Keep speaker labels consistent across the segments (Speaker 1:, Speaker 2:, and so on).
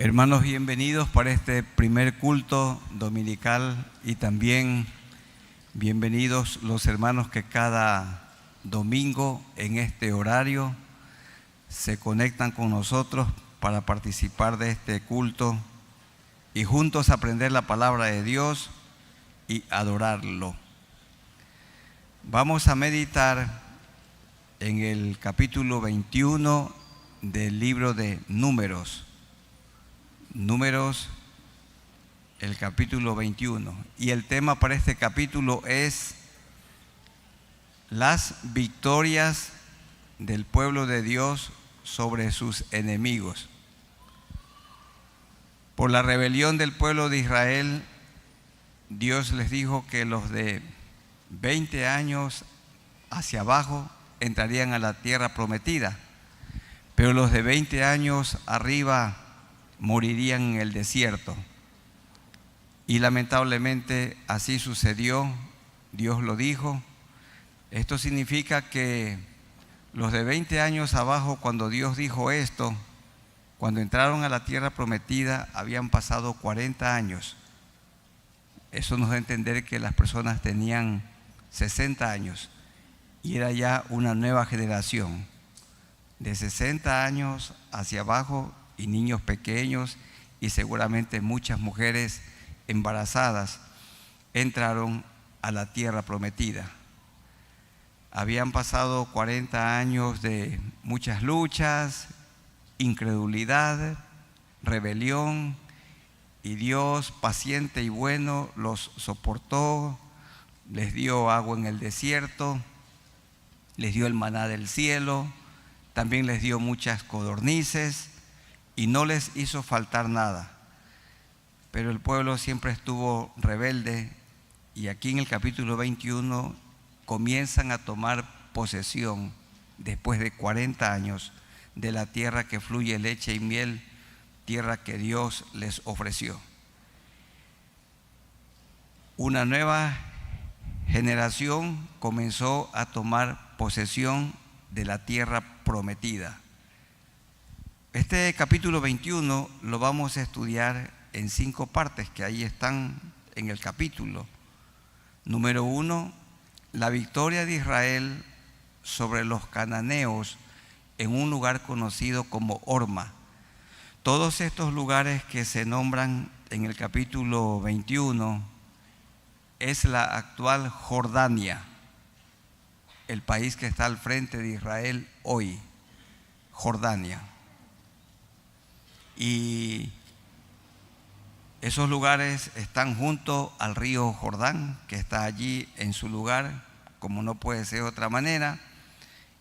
Speaker 1: Hermanos, bienvenidos para este primer culto dominical y también bienvenidos los hermanos que cada domingo en este horario se conectan con nosotros para participar de este culto y juntos aprender la palabra de Dios y adorarlo. Vamos a meditar en el capítulo 21 del libro de Números. Números, el capítulo 21. Y el tema para este capítulo es las victorias del pueblo de Dios sobre sus enemigos. Por la rebelión del pueblo de Israel, Dios les dijo que los de 20 años hacia abajo entrarían a la tierra prometida, pero los de 20 años arriba morirían en el desierto. Y lamentablemente así sucedió, Dios lo dijo. Esto significa que los de 20 años abajo, cuando Dios dijo esto, cuando entraron a la tierra prometida, habían pasado 40 años. Eso nos da a entender que las personas tenían 60 años y era ya una nueva generación. De 60 años hacia abajo y niños pequeños y seguramente muchas mujeres embarazadas entraron a la tierra prometida. Habían pasado 40 años de muchas luchas, incredulidad, rebelión, y Dios, paciente y bueno, los soportó, les dio agua en el desierto, les dio el maná del cielo, también les dio muchas codornices y no les hizo faltar nada. Pero el pueblo siempre estuvo rebelde y aquí en el capítulo 21 comienzan a tomar posesión después de 40 años de la tierra que fluye leche y miel, tierra que Dios les ofreció. Una nueva generación comenzó a tomar posesión de la tierra prometida. Este capítulo 21 lo vamos a estudiar en 5 partes que ahí están en el capítulo. Número 1, la victoria de Israel sobre los cananeos en un lugar conocido como Horma. Todos estos lugares que se nombran en el capítulo 21 es la actual Jordania, el país que está al frente de Israel hoy, Jordania. Y esos lugares están junto al río Jordán, que está allí en su lugar, como no puede ser de otra manera.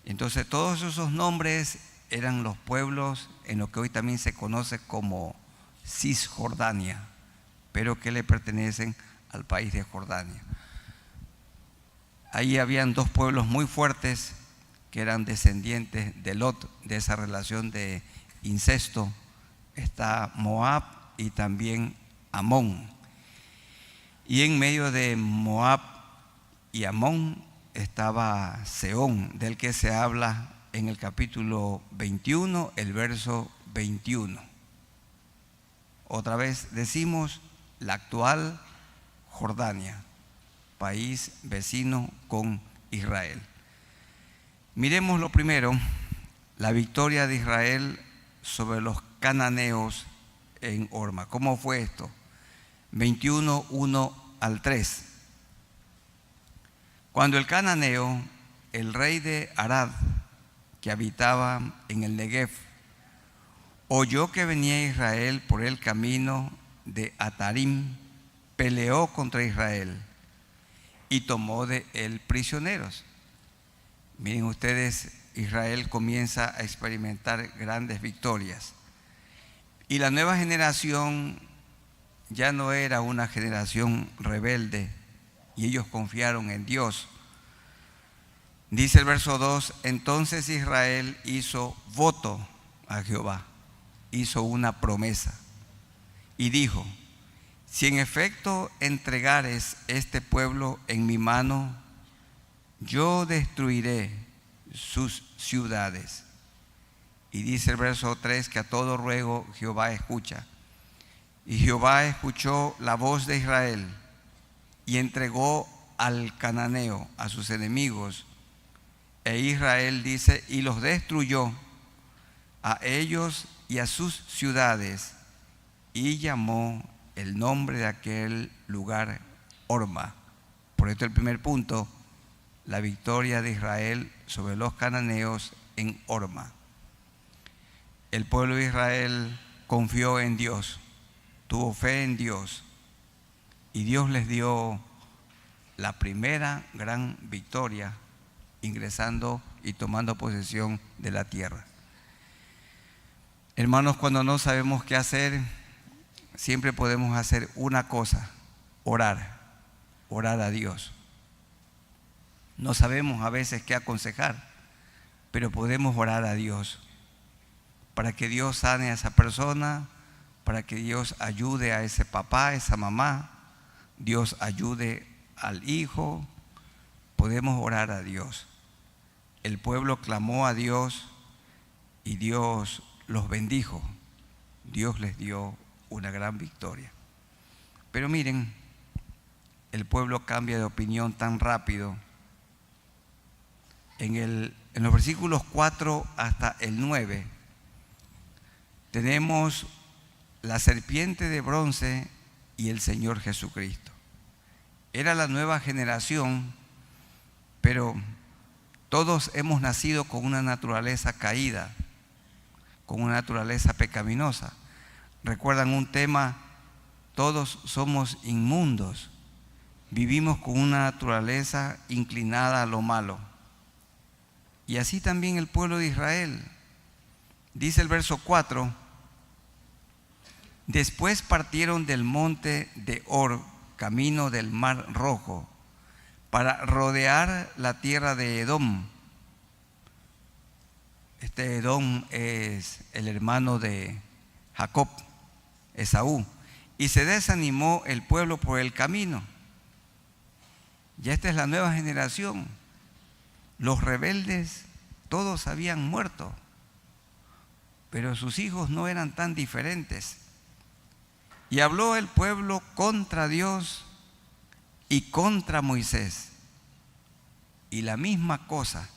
Speaker 1: Entonces todos esos nombres eran los pueblos en lo que hoy también se conoce como Cisjordania, pero que le pertenecen al país de Jordania. Ahí habían 2 pueblos muy fuertes que eran descendientes de Lot, de esa relación de incesto. Está Moab y también Amón. Y en medio de Moab y Amón estaba Sehón, del que se habla en el capítulo 21, el verso 21. Otra vez decimos la actual Jordania, país vecino con Israel. Miremos lo primero, la victoria de Israel sobre los cananeos en Horma. ¿Cómo fue esto? 21, 1 al 3. Cuando el cananeo, el rey de Arad, que habitaba en el Negev, oyó que venía Israel por el camino de Atarim, peleó contra Israel y tomó de él prisioneros. Miren ustedes, Israel comienza a experimentar grandes victorias. Y la nueva generación ya no era una generación rebelde y ellos confiaron en Dios. Dice el verso 2, entonces Israel hizo voto a Jehová, hizo una promesa y dijo, si en efecto entregares este pueblo en mi mano, yo destruiré sus ciudades Y dice el verso 3 que a todo ruego Jehová escucha. Y Jehová escuchó la voz de Israel y entregó al cananeo, a sus enemigos. E Israel dice, y los destruyó a ellos y a sus ciudades, y llamó el nombre de aquel lugar Horma. Por esto el primer punto, la victoria de Israel sobre los cananeos en Horma. El pueblo de Israel confió en Dios, tuvo fe en Dios, y Dios les dio la primera gran victoria ingresando y tomando posesión de la tierra. Hermanos, cuando no sabemos qué hacer, siempre podemos hacer una cosa: orar a Dios. No sabemos a veces qué aconsejar, pero podemos orar a Dios para que Dios sane a esa persona, para que Dios ayude a ese papá, a esa mamá, Dios ayude al hijo. Podemos orar a Dios. El pueblo clamó a Dios y Dios los bendijo. Dios les dio una gran victoria. Pero miren, el pueblo cambia de opinión tan rápido. En los versículos 4 hasta el 9 tenemos la serpiente de bronce y el Señor Jesucristo. Era la nueva generación, pero todos hemos nacido con una naturaleza caída, con una naturaleza pecaminosa. ¿Recuerdan un tema? Todos somos inmundos, vivimos con una naturaleza inclinada a lo malo. Y así también el pueblo de Israel. Dice el verso 4, después partieron del monte de Hor, camino del mar Rojo, para rodear la tierra de Edom. Este Edom es el hermano de Jacob, Esaú. Y se desanimó el pueblo por el camino. Ya esta es la nueva generación. Los rebeldes todos habían muerto, pero sus hijos no eran tan diferentes. Y habló el pueblo contra Dios y contra Moisés. Y la misma cosa,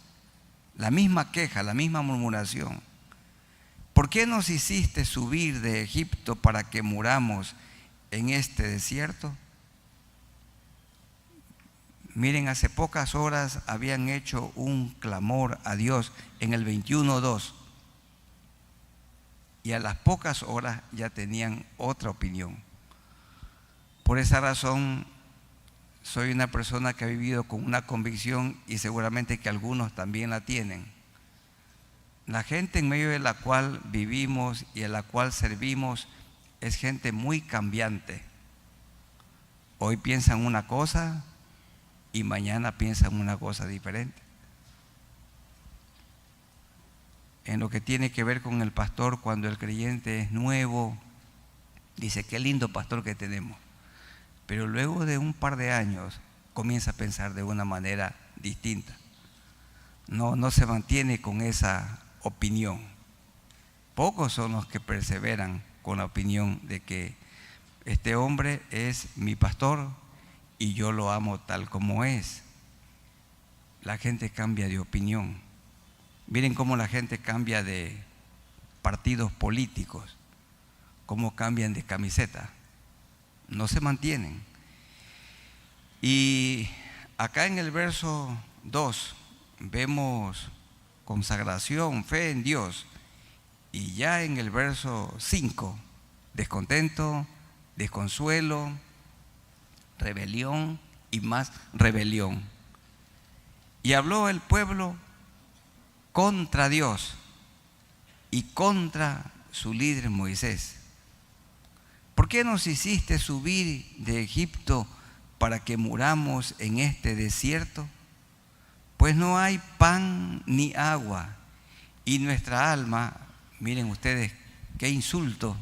Speaker 1: la misma queja, la misma murmuración. ¿Por qué nos hiciste subir de Egipto para que muramos en este desierto? Miren, hace pocas horas habían hecho un clamor a Dios en el 21:2. Y a las pocas horas ya tenían otra opinión. Por esa razón, soy una persona que ha vivido con una convicción, y seguramente que algunos también la tienen. La gente en medio de la cual vivimos y a la cual servimos es gente muy cambiante. Hoy piensan una cosa y mañana piensan una cosa diferente. En lo que tiene que ver con el pastor, cuando el creyente es nuevo, dice, qué lindo pastor que tenemos. Pero luego de un par de años comienza a pensar de una manera distinta. No se mantiene con esa opinión. Pocos son los que perseveran con la opinión de que este hombre es mi pastor y yo lo amo tal como es. La gente cambia de opinión. Miren cómo la gente cambia de partidos políticos, cómo cambian de camiseta. No se mantienen. Y acá en el verso 2 vemos consagración, fe en Dios. Y ya en el verso 5, descontento, desconsuelo, rebelión y más rebelión. Y habló el pueblo contra Dios y contra su líder Moisés. ¿Por qué nos hiciste subir de Egipto para que muramos en este desierto? Pues no hay pan ni agua, y nuestra alma, miren ustedes qué insulto,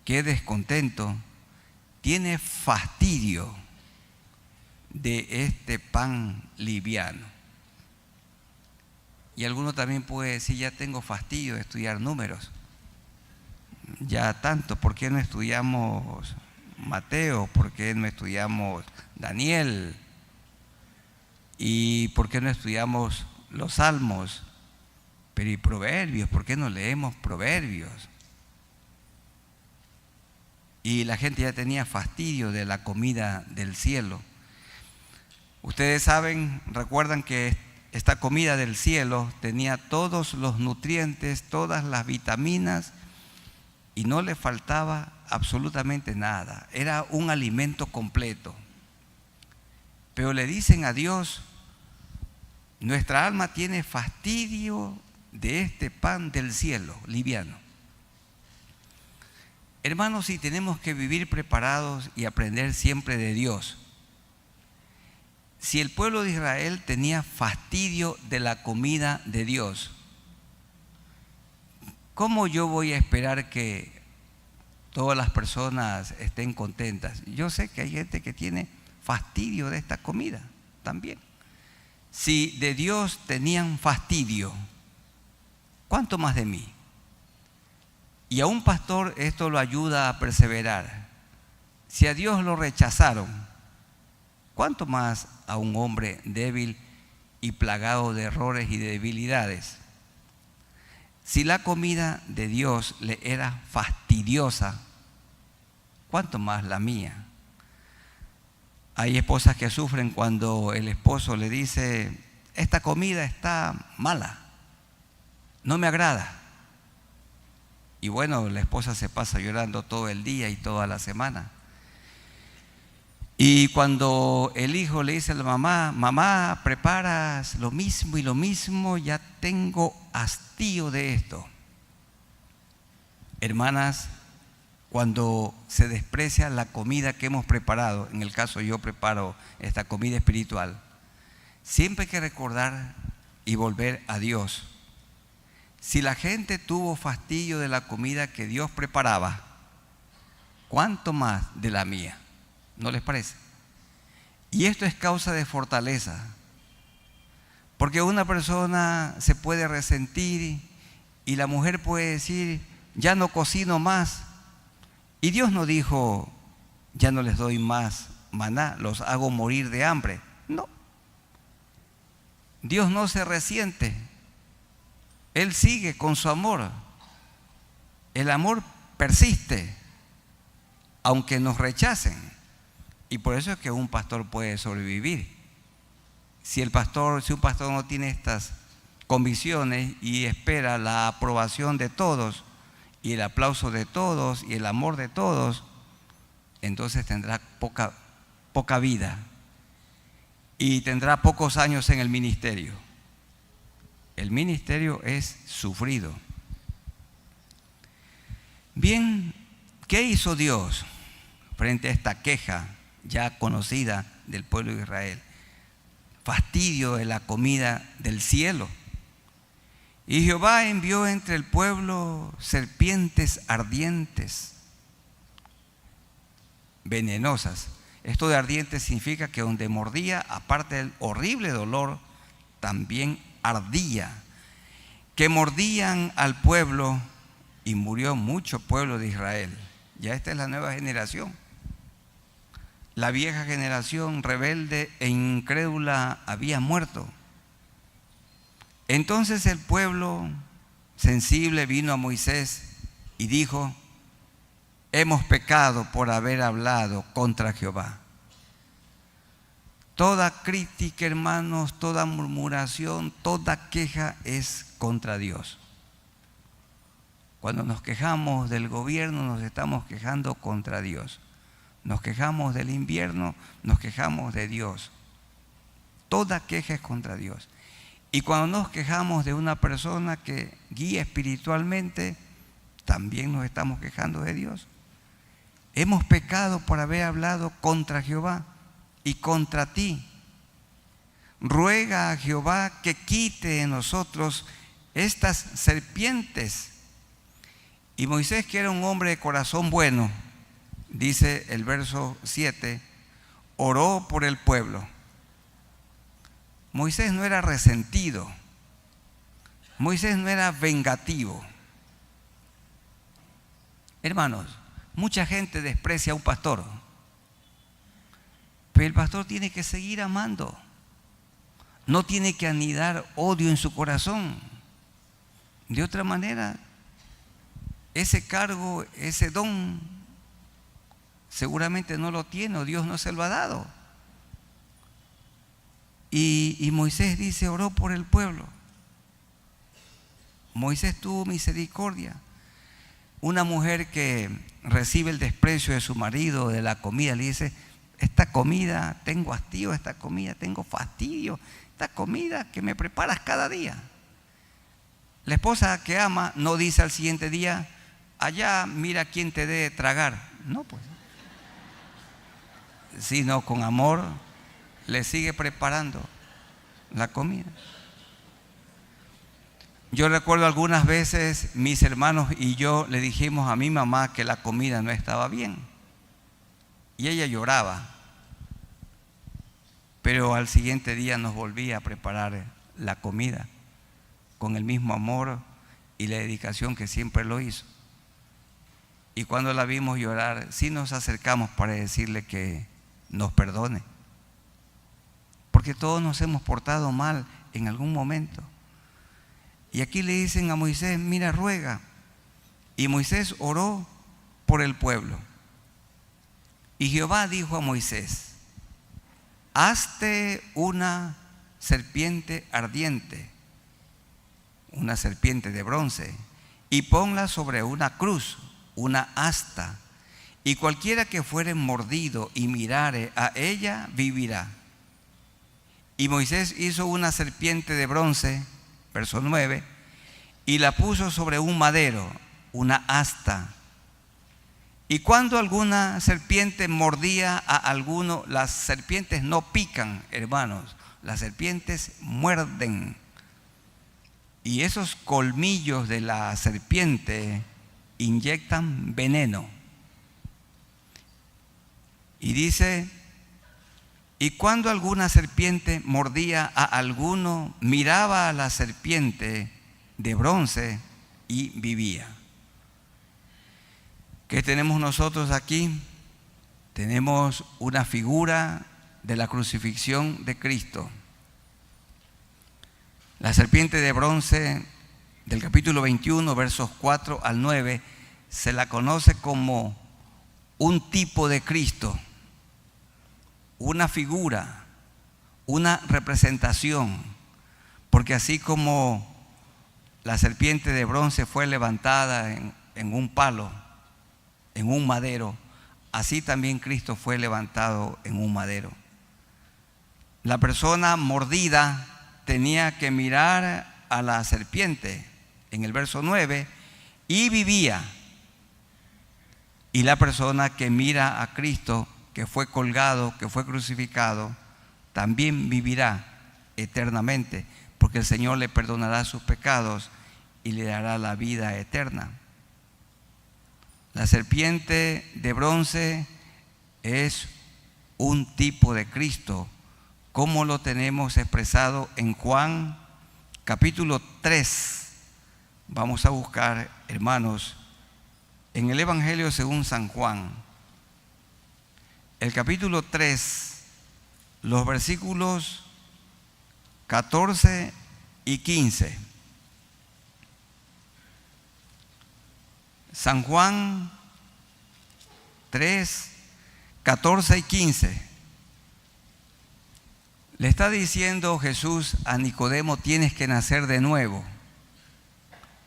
Speaker 1: qué descontento, tiene fastidio de este pan liviano. Y alguno también puede decir, ya tengo fastidio de estudiar números. Ya tanto, ¿por qué no estudiamos Mateo? ¿Por qué no estudiamos Daniel? ¿Y por qué no estudiamos los Salmos? Pero ¿y Proverbios? ¿Por qué no leemos Proverbios? Y la gente ya tenía fastidio de la comida del cielo. Ustedes saben, recuerdan que esta comida del cielo tenía todos los nutrientes, todas las vitaminas y no le faltaba absolutamente nada. Era un alimento completo. Pero le dicen a Dios, nuestra alma tiene fastidio de este pan del cielo, liviano. Hermanos, si tenemos que vivir preparados y aprender siempre de Dios. Si el pueblo de Israel tenía fastidio de la comida de Dios, ¿cómo yo voy a esperar que todas las personas estén contentas? Yo sé que hay gente que tiene fastidio de esta comida también. Si de Dios tenían fastidio, ¿cuánto más de mí? Y a un pastor esto lo ayuda a perseverar. Si a Dios lo rechazaron, ¿cuánto más a un hombre débil y plagado de errores y de debilidades? Si la comida de Dios le era fastidiosa, ¿cuánto más la mía? Hay esposas que sufren cuando el esposo le dice, esta comida está mala, no me agrada. Y bueno, la esposa se pasa llorando todo el día y toda la semana. Y cuando el hijo le dice a la mamá, mamá, preparas lo mismo y lo mismo, ya tengo hastío de esto. Hermanas, cuando se desprecia la comida que hemos preparado, en el caso yo preparo esta comida espiritual, siempre hay que recordar y volver a Dios. Si la gente tuvo fastidio de la comida que Dios preparaba, ¿cuánto más de la mía? ¿No les parece? Y esto es causa de fortaleza, porque una persona se puede resentir y la mujer puede decir, ya no cocino más. Y Dios no dijo, ya no les doy más maná, los hago morir de hambre. No. Dios no se resiente. Él sigue con su amor. El amor persiste, aunque nos rechacen. Y por eso es que un pastor puede sobrevivir. Si un pastor no tiene estas convicciones y espera la aprobación de todos, y el aplauso de todos, y el amor de todos, entonces tendrá poca vida y tendrá pocos años en el ministerio. El ministerio es sufrido. Bien, ¿qué hizo Dios frente a esta queja ya conocida del pueblo de Israel? Fastidio de la comida del cielo. Y Jehová envió entre el pueblo serpientes ardientes, venenosas. Esto de ardientes significa que donde mordía, aparte del horrible dolor, también ardía, que mordían al pueblo y murió mucho pueblo de Israel. Ya esta es la nueva generación. La vieja generación rebelde e incrédula había muerto. Entonces el pueblo sensible vino a Moisés y dijo, hemos pecado por haber hablado contra Jehová. Toda crítica, hermanos, toda murmuración, toda queja es contra Dios. Cuando nos quejamos del gobierno, nos estamos quejando contra Dios. Nos quejamos del invierno, nos quejamos de Dios. Toda queja es contra Dios. Y cuando nos quejamos de una persona que guía espiritualmente, también nos estamos quejando de Dios. Hemos pecado por haber hablado contra Jehová y contra ti. Ruega a Jehová que quite de nosotros estas serpientes. Y Moisés, que era un hombre de corazón bueno, dice el verso 7, oró por el pueblo. Moisés no era resentido. Moisés no era vengativo. Hermanos, mucha gente desprecia a un pastor, pero el pastor tiene que seguir amando. No tiene que anidar odio en su corazón. De otra manera, ese cargo, ese don, seguramente no lo tiene o Dios no se lo ha dado. Y Moisés dice, oró por el pueblo. Moisés tuvo misericordia. Una mujer que recibe el desprecio de su marido, de la comida, le dice, esta comida, tengo hastío, esta comida, tengo fastidio, esta comida que me preparas cada día. La esposa que ama no dice al siguiente día, allá mira quién te dé tragar. No, pues. Sino con amor le sigue preparando la comida. Yo recuerdo algunas veces mis hermanos y yo le dijimos a mi mamá que la comida no estaba bien y ella lloraba, pero al siguiente día nos volvía a preparar la comida con el mismo amor y la dedicación que siempre lo hizo. Y cuando la vimos llorar, sí nos acercamos para decirle que nos perdone, porque todos nos hemos portado mal en algún momento. Y aquí le dicen a Moisés, mira, ruega. Y Moisés oró por el pueblo. Y Jehová dijo a Moisés, hazte una serpiente ardiente, una serpiente de bronce, y ponla sobre una cruz, una asta, y cualquiera que fuere mordido y mirare a ella, vivirá. Y Moisés hizo una serpiente de bronce, verso 9, y la puso sobre un madero, una asta. Y cuando alguna serpiente mordía a alguno, las serpientes no pican, hermanos, las serpientes muerden. Y esos colmillos de la serpiente inyectan veneno. Y dice, y cuando alguna serpiente mordía a alguno, miraba a la serpiente de bronce y vivía. ¿Qué tenemos nosotros aquí? Tenemos una figura de la crucifixión de Cristo. La serpiente de bronce del capítulo 21, versos 4 al 9, se la conoce como un tipo de Cristo, una figura, una representación, porque así como la serpiente de bronce fue levantada en un palo, en un madero, así también Cristo fue levantado en un madero. La persona mordida tenía que mirar a la serpiente, en el verso 9, y vivía. Y la persona que mira a Cristo, que fue colgado, que fue crucificado, también vivirá eternamente, porque el Señor le perdonará sus pecados y le dará la vida eterna. La serpiente de bronce es un tipo de Cristo, como lo tenemos expresado en Juan capítulo 3. Vamos a buscar, hermanos, en el Evangelio según San Juan, el capítulo 3, los versículos 14 y 15. San Juan 3, 14 y 15. Le está diciendo Jesús a Nicodemo, tienes que nacer de nuevo.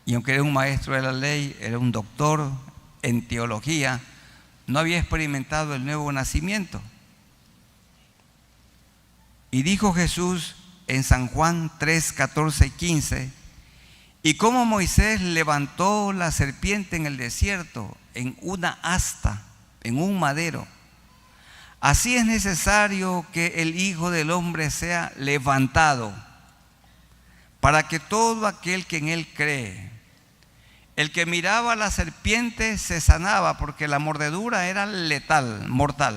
Speaker 1: Y aunque era un maestro de la ley, era un doctor en teología, no había experimentado el nuevo nacimiento. Y dijo Jesús en San Juan 3, 14 y 15, y como Moisés levantó la serpiente en el desierto, en una asta, en un madero, así es necesario que el Hijo del Hombre sea levantado, para que todo aquel que en él cree, el que miraba a la serpiente se sanaba, porque la mordedura era letal, mortal.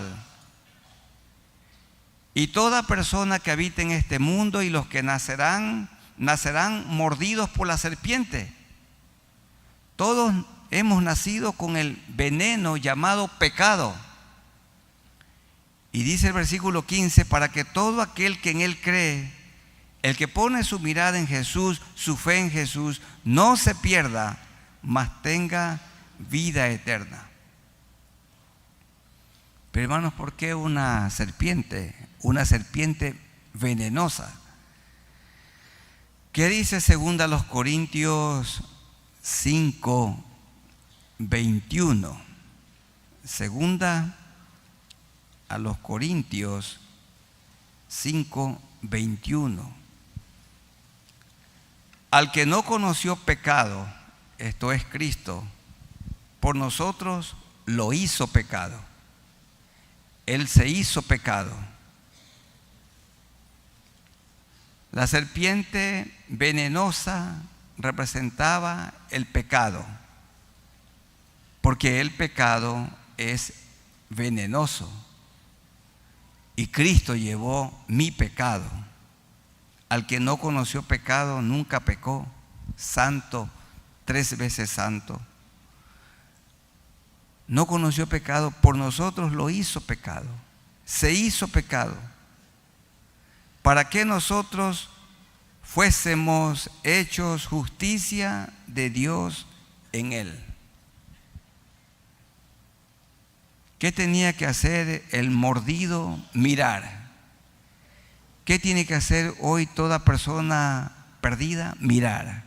Speaker 1: Y toda persona que habite en este mundo y los que nacerán nacerán mordidos por la serpiente. Todos hemos nacido con el veneno llamado pecado. Y dice el versículo 15, para que todo aquel que en Él cree, el que pone su mirada en Jesús, su fe en Jesús, no se pierda, mas tenga vida eterna. Pero hermanos, ¿por qué una serpiente? Una serpiente venenosa. ¿Qué dice 2 Corintios 5, 21? 2 Corintios 5, 21. Al que no conoció pecado, esto es Cristo, por nosotros lo hizo pecado. Él se hizo pecado. La serpiente venenosa representaba el pecado, porque el pecado es venenoso. Y Cristo llevó mi pecado. Al que no conoció pecado, nunca pecó, santo, 3 veces santo. No conoció pecado, por nosotros lo hizo pecado. Se hizo pecado, para que nosotros fuésemos hechos justicia de Dios en Él. ¿Qué tenía que hacer el mordido? Mirar. ¿Qué tiene que hacer hoy toda persona perdida? Mirar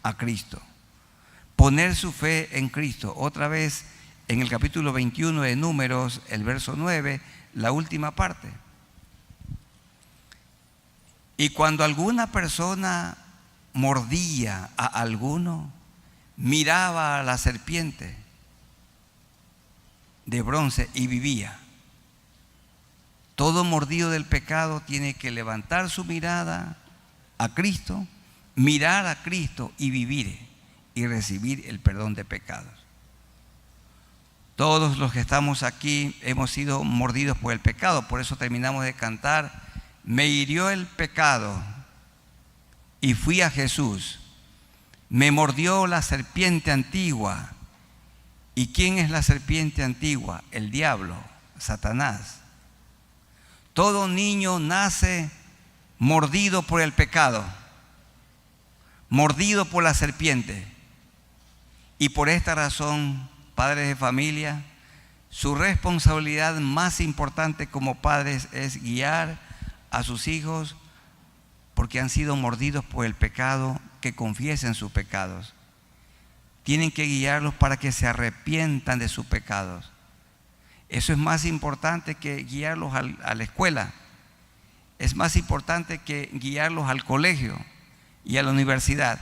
Speaker 1: a Cristo. Poner su fe en Cristo. Otra vez en el capítulo 21 de Números, el verso 9, la última parte. Y cuando alguna persona mordía a alguno, miraba a la serpiente de bronce y vivía. Todo mordido del pecado tiene que levantar su mirada a Cristo, mirar a Cristo y vivir y recibir el perdón de pecados. Todos los que estamos aquí hemos sido mordidos por el pecado, por eso terminamos de cantar: me hirió el pecado y fui a Jesús, me mordió la serpiente antigua. ¿Y quién es la serpiente antigua? El diablo, Satanás. Todo niño nace mordido por el pecado, mordido por la serpiente. Y por esta razón, padres de familia, su responsabilidad más importante como padres es guiar a sus hijos, porque han sido mordidos por el pecado, que confiesen sus pecados. Tienen que guiarlos para que se arrepientan de sus pecados. Eso es más importante que guiarlos a la escuela. Es más importante que guiarlos al colegio y a la universidad.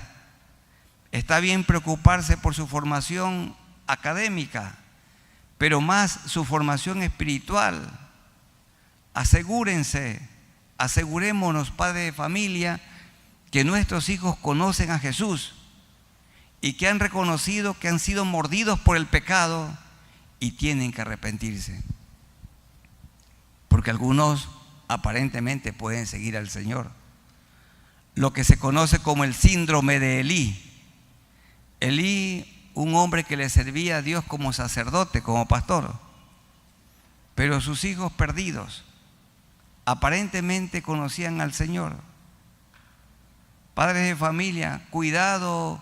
Speaker 1: Está bien preocuparse por su formación académica, pero más su formación espiritual. Asegurémonos, padres de familia, que nuestros hijos conocen a Jesús y que han reconocido que han sido mordidos por el pecado y tienen que arrepentirse. Porque algunos aparentemente pueden seguir al Señor. Lo que se conoce como el síndrome de Elí. Elí, un hombre que le servía a Dios como sacerdote, como pastor, pero sus hijos perdidos aparentemente conocían al Señor. Padres de familia, cuidado,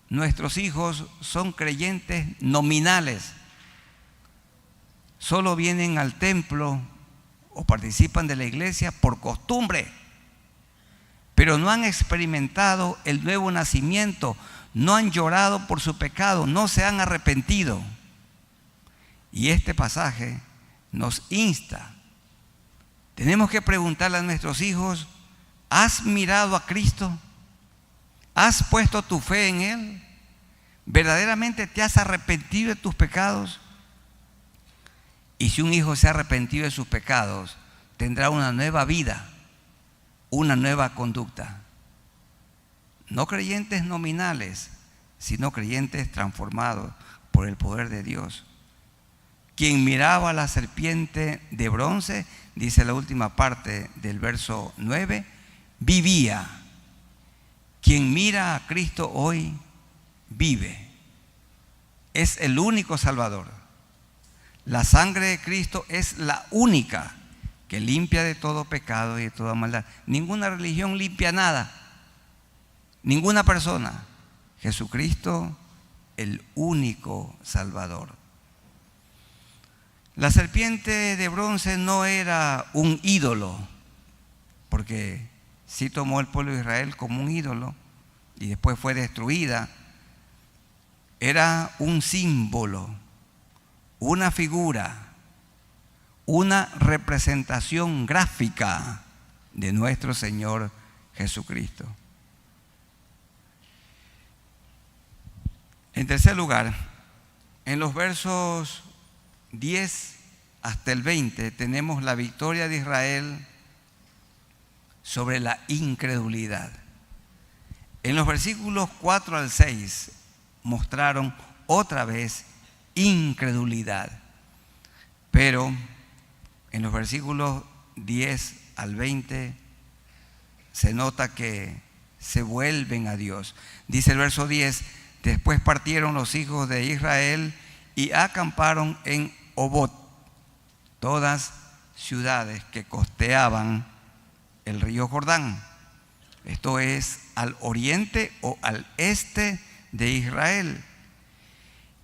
Speaker 1: nuestros hijos son creyentes nominales. Solo vienen al templo o participan de la iglesia por costumbre, pero no han experimentado el nuevo nacimiento, no han llorado por su pecado, no se han arrepentido. Y este pasaje nos insta. Tenemos que preguntarle a nuestros hijos: ¿has mirado a Cristo? ¿Has puesto tu fe en Él? ¿Verdaderamente te has arrepentido de tus pecados? Y si un hijo se ha arrepentido de sus pecados, tendrá una nueva vida, una nueva conducta. No creyentes nominales, sino creyentes transformados por el poder de Dios. Quien miraba a la serpiente de bronce, dice la última parte del verso 9, vivía. Quien mira a Cristo hoy vive. Es el único Salvador. La sangre de Cristo es la única que limpia de todo pecado y de toda maldad. Ninguna religión limpia nada. Ninguna persona. Jesucristo, el único Salvador. La serpiente de bronce no era un ídolo, porque sí tomó el pueblo de Israel como un ídolo y después fue destruida. Era un símbolo, una figura, una representación gráfica de nuestro Señor Jesucristo. En tercer lugar, en los versos 10 hasta el 20 tenemos la victoria de Israel sobre la incredulidad. En los versículos 4 al 6 mostraron otra vez incredulidad, pero en los versículos 10 al 20 se nota que se vuelven a Dios. Dice el verso 10: después partieron los hijos de Israel y acamparon en Obot, todas ciudades que costeaban el río Jordán. Esto es al oriente o al este de Israel.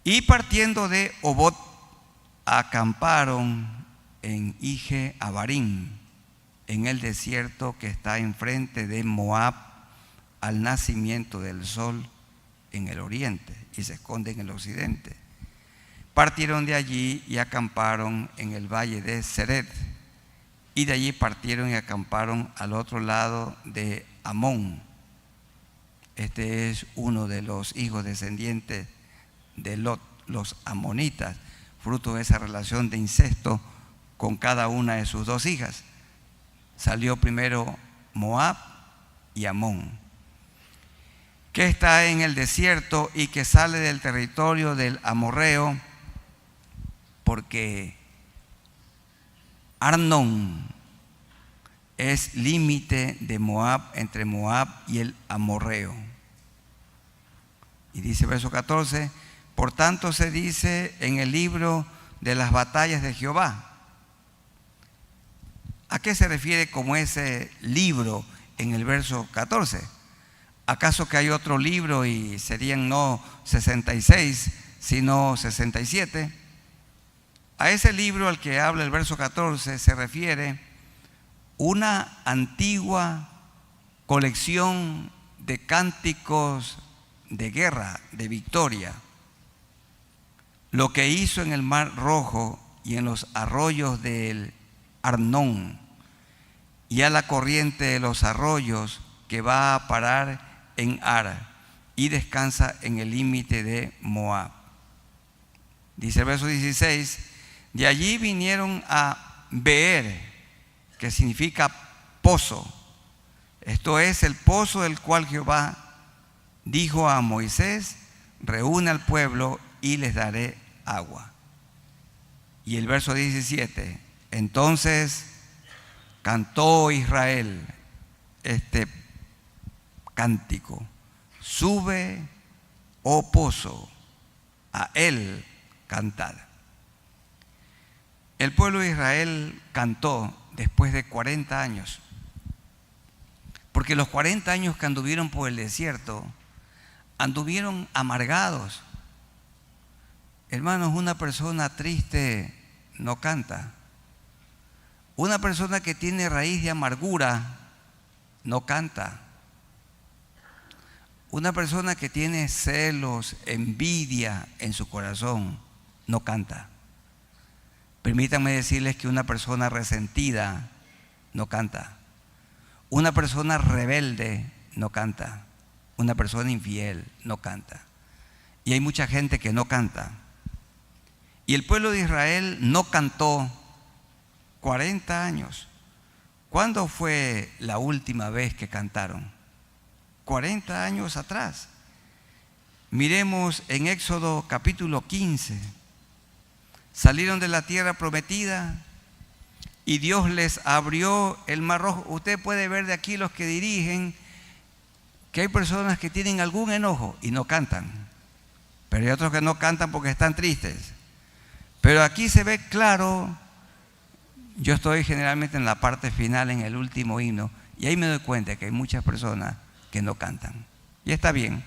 Speaker 1: Y partiendo de Obot, acamparon en Ije Abarim, en el desierto que está enfrente de Moab, al nacimiento del sol en el oriente, y se esconde en el occidente. Partieron de allí y acamparon en el valle de Sered, y de allí partieron y acamparon al otro lado de Amón. Este es uno de los hijos descendientes de Lot, los amonitas, fruto de esa relación de incesto con cada una de sus dos hijas. Salió primero Moab y Amón, que está en el desierto y que sale del territorio del amorreo, porque Arnón es límite de Moab, entre Moab y el amorreo. Y dice verso 14: por tanto se dice en el libro de las batallas de Jehová. ¿A qué se refiere como ese libro en el verso 14? ¿Acaso que hay otro libro y serían no 66, sino 67? A ese libro al que habla el verso 14 se refiere una antigua colección de cánticos de guerra, de victoria. Lo que hizo en el Mar Rojo y en los arroyos del Arnón, y a la corriente de los arroyos que va a parar en Ara y descansa en el límite de Moab. Dice el verso 16: de allí vinieron a Beer, que significa pozo. Esto es el pozo del cual Jehová dijo a Moisés: reúne al pueblo y les daré agua. Y el verso 17: entonces cantó Israel este cántico: sube, oh pozo, a él cantad. El pueblo de Israel cantó después de 40 años, porque los 40 años que anduvieron por el desierto, anduvieron amargados. Hermanos, una persona triste no canta. Una persona que tiene raíz de amargura no canta. Una persona que tiene celos, envidia en su corazón no canta. Permítanme decirles que una persona resentida no canta. Una persona rebelde no canta. Una persona infiel no canta. Y hay mucha gente que no canta. Y el pueblo de Israel no cantó 40 años. ¿Cuándo fue la última vez que cantaron? 40 años atrás. Miremos en Éxodo capítulo 15. Salieron de la tierra prometida y Dios les abrió el Mar Rojo. Usted puede ver de aquí los que dirigen que hay personas que tienen algún enojo y no cantan, pero hay otros que no cantan porque están tristes. Pero aquí se ve claro. Yo estoy generalmente en la parte final, en el último himno, y ahí me doy cuenta que hay muchas personas que no cantan. Y está bien.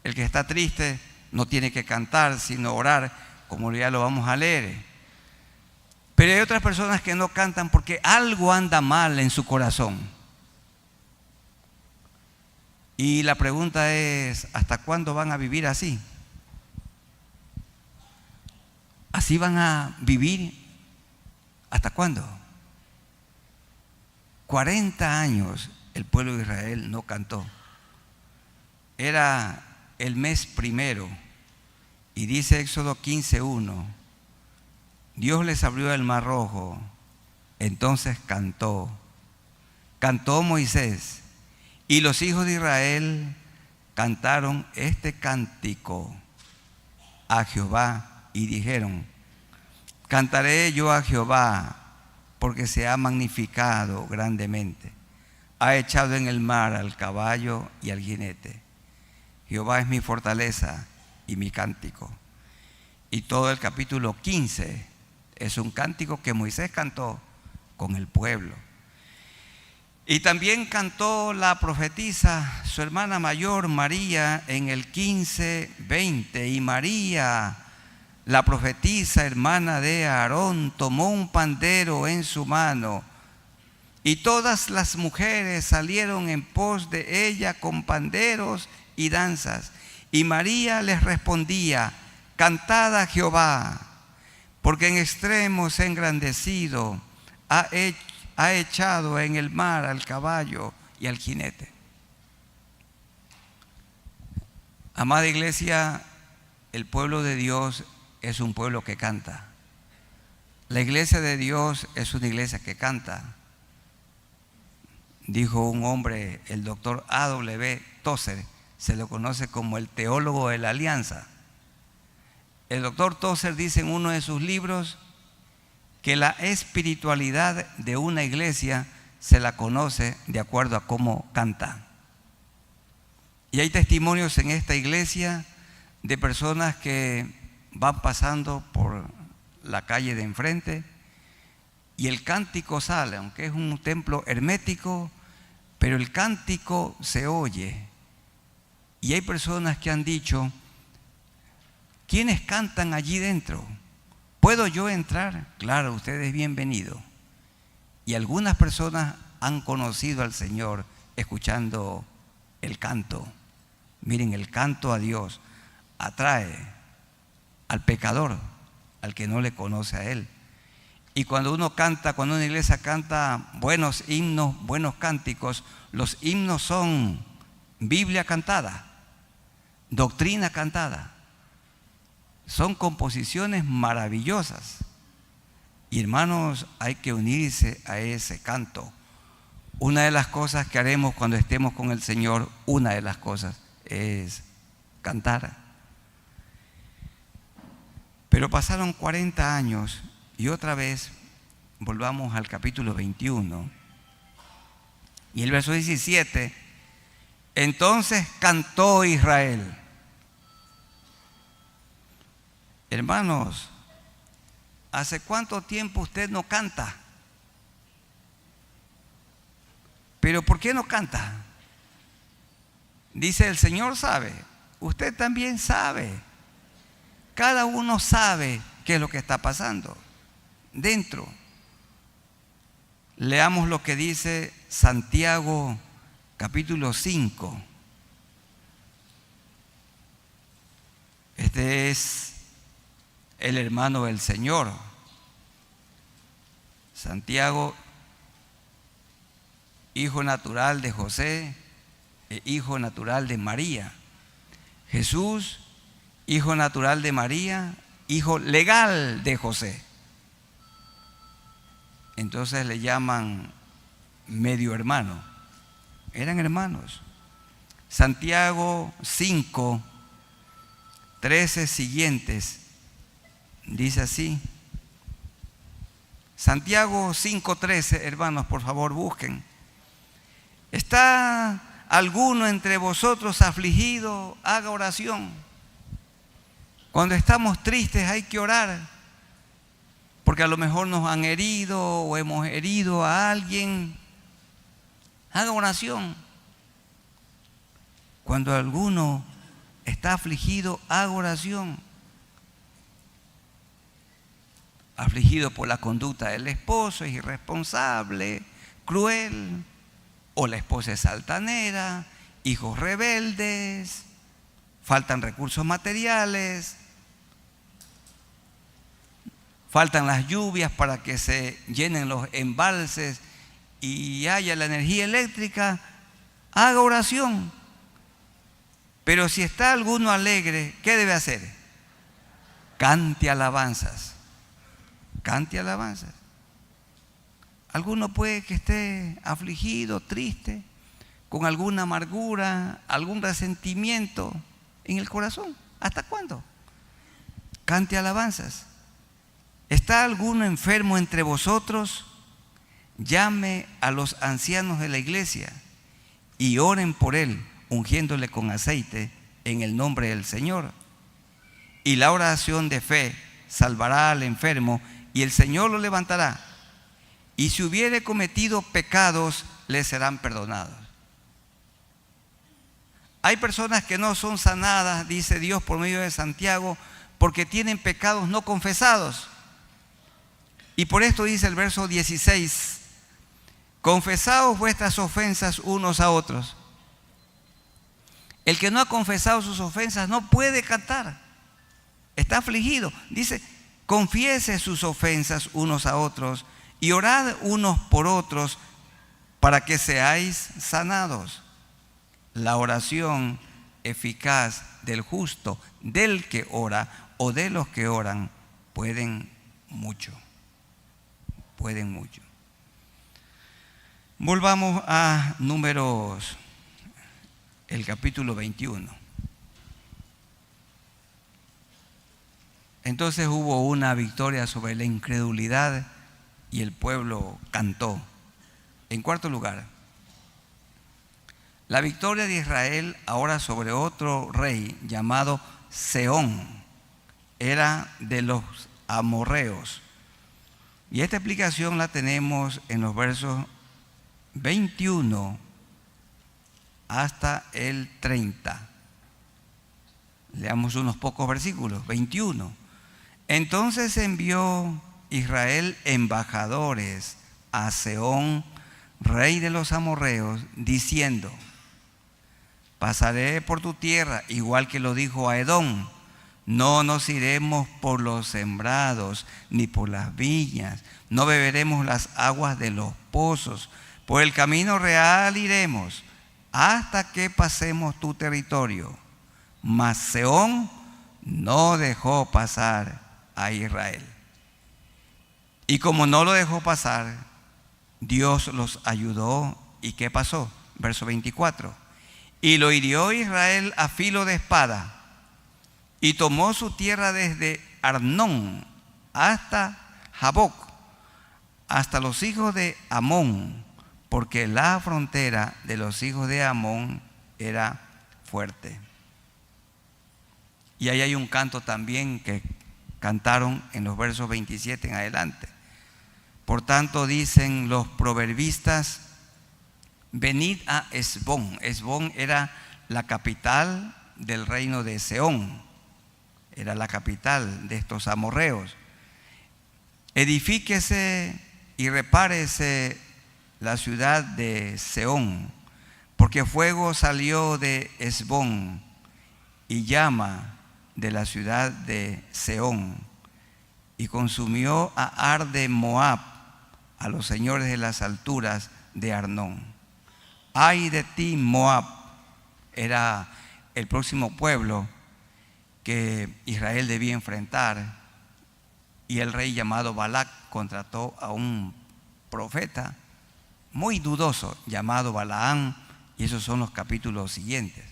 Speaker 1: El que está triste no tiene que cantar, sino orar, como ya lo vamos a leer. Pero hay otras personas que no cantan porque algo anda mal en su corazón. Y la pregunta es, ¿hasta cuándo van a vivir así? ¿Así van a vivir? ¿Hasta cuándo? 40 años el pueblo de Israel no cantó. Era el mes primero y dice Éxodo 15:1, Dios les abrió el mar rojo, entonces cantó Moisés y los hijos de Israel cantaron este cántico a Jehová y dijeron: cantaré yo a Jehová, porque se ha magnificado grandemente. Ha echado en el mar al caballo y al jinete. Jehová es mi fortaleza y mi cántico. Y todo el capítulo 15 es un cántico que Moisés cantó con el pueblo. Y también cantó la profetisa, su hermana mayor María, en el 15:20. Y María, la profetisa, hermana de Aarón, tomó un pandero en su mano, y todas las mujeres salieron en pos de ella con panderos y danzas. Y María les respondía: cantad a Jehová, porque en extremo se ha engrandecido, ha echado en el mar al caballo y al jinete. Amada iglesia, el pueblo de Dios es un pueblo que canta. La iglesia de Dios es una iglesia que canta. Dijo un hombre, el doctor A.W. Tozer, se lo conoce como el teólogo de la alianza. El doctor Tozer dice en uno de sus libros que la espiritualidad de una iglesia se la conoce de acuerdo a cómo canta. Y hay testimonios en esta iglesia de personas que van pasando por la calle de enfrente y el cántico sale, aunque es un templo hermético, pero el cántico se oye. Y hay personas que han dicho: ¿quiénes cantan allí dentro? ¿Puedo yo entrar? Claro, usted es bienvenido. Y algunas personas han conocido al Señor escuchando el canto. Miren, el canto a Dios atrae al pecador, al que no le conoce a Él. Y cuando uno canta, cuando una iglesia canta buenos himnos, buenos cánticos, los himnos son Biblia cantada, doctrina cantada. Son composiciones maravillosas. Y hermanos, hay que unirse a ese canto. Una de las cosas que haremos cuando estemos con el Señor, una de las cosas es cantar. Pero pasaron 40 años y otra vez volvamos al capítulo 21. Y el verso 17, entonces cantó Israel. Hermanos, ¿hace cuánto tiempo usted no canta? ¿Pero por qué no canta? Dice: el Señor sabe, usted también sabe. Cada uno sabe qué es lo que está pasando dentro. Leamos lo que dice Santiago capítulo 5. Este es el hermano del Señor. Santiago, hijo natural de José e hijo natural de María. Jesús, hijo natural de María, hijo legal de José. Entonces le llaman medio hermano. Eran hermanos. Santiago 5, 13 siguientes. Dice así. Santiago 5:13, hermanos, por favor busquen. Está alguno entre vosotros afligido, haga oración. Cuando estamos tristes hay que orar, porque a lo mejor nos han herido o hemos herido a alguien. Haga oración. Cuando alguno está afligido, haga oración. Afligido por la conducta del esposo, es irresponsable, cruel, o la esposa es altanera, hijos rebeldes, faltan recursos materiales, faltan las lluvias para que se llenen los embalses y haya la energía eléctrica. Haga oración. Pero si está alguno alegre, ¿qué debe hacer? Cante alabanzas. Cante alabanzas. Alguno puede que esté afligido, triste, con alguna amargura, algún resentimiento en el corazón. ¿Hasta cuándo? Cante alabanzas. ¿Está alguno enfermo entre vosotros? Llame a los ancianos de la iglesia y oren por él, ungiéndole con aceite en el nombre del Señor. Y la oración de fe salvará al enfermo y el Señor lo levantará. Y si hubiere cometido pecados, le serán perdonados. Hay personas que no son sanadas, dice Dios por medio de Santiago, porque tienen pecados no confesados. Y por esto dice el verso 16: confesaos vuestras ofensas unos a otros. El que no ha confesado sus ofensas no puede cantar. Está afligido. Dice, confiese sus ofensas unos a otros y orad unos por otros para que seáis sanados. La oración eficaz del justo, del que ora o de los que oran, pueden mucho. Pueden mucho. Volvamos a Números, el capítulo 21. Entonces hubo una victoria sobre la incredulidad y el pueblo cantó. En cuarto lugar, la victoria de Israel ahora sobre otro rey llamado Sehón, era de los amorreos. Y esta explicación la tenemos en los versos 21 hasta el 30. Leamos unos pocos versículos. 21. Entonces envió Israel embajadores a Sehón, rey de los amorreos, diciendo: pasaré por tu tierra, igual que lo dijo a Edom. No nos iremos por los sembrados, ni por las viñas. No beberemos las aguas de los pozos. Por el camino real iremos, hasta que pasemos tu territorio. Mas Sehón no dejó pasar a Israel. Y como no lo dejó pasar, Dios los ayudó. ¿Y qué pasó? Verso 24. Y lo hirió Israel a filo de espada, y tomó su tierra desde Arnón hasta Jaboc, hasta los hijos de Amón, porque la frontera de los hijos de Amón era fuerte. Y ahí hay un canto también que cantaron en los versos 27 en adelante. Por tanto, dicen los proverbistas: venid a Hesbón. Hesbón era la capital del reino de Sehón, era la capital de estos amorreos. Edifíquese y repárese la ciudad de Sehón, porque fuego salió de Hesbón y llama de la ciudad de Sehón, y consumió a Ar de Moab, a los señores de las alturas de Arnón. Ay de ti, Moab. Era el próximo pueblo que Israel debía enfrentar, y el rey llamado Balac contrató a un profeta muy dudoso llamado Balaam, y esos son los capítulos siguientes.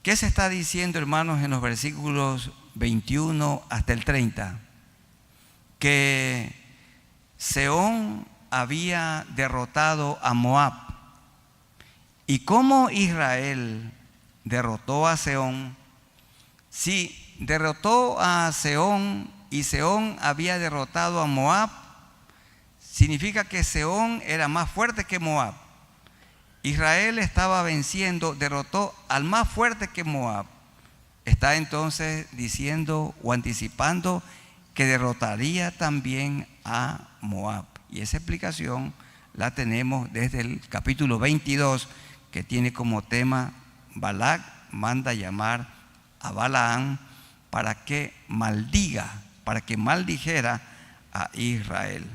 Speaker 1: ¿Qué se está diciendo, hermanos, en los versículos 21 hasta el 30? Que Sehón había derrotado a Moab, Y cómo Israel derrotó a Sehón. Si derrotó a Sehón y Sehón había derrotado a Moab, significa que Sehón era más fuerte que Moab. Israel estaba venciendo, derrotó al más fuerte que Moab. Está entonces diciendo o anticipando que derrotaría también a Moab. Y esa explicación la tenemos desde el capítulo 22, que tiene como tema: Balac manda llamar a Balaam para que maldijera a Israel.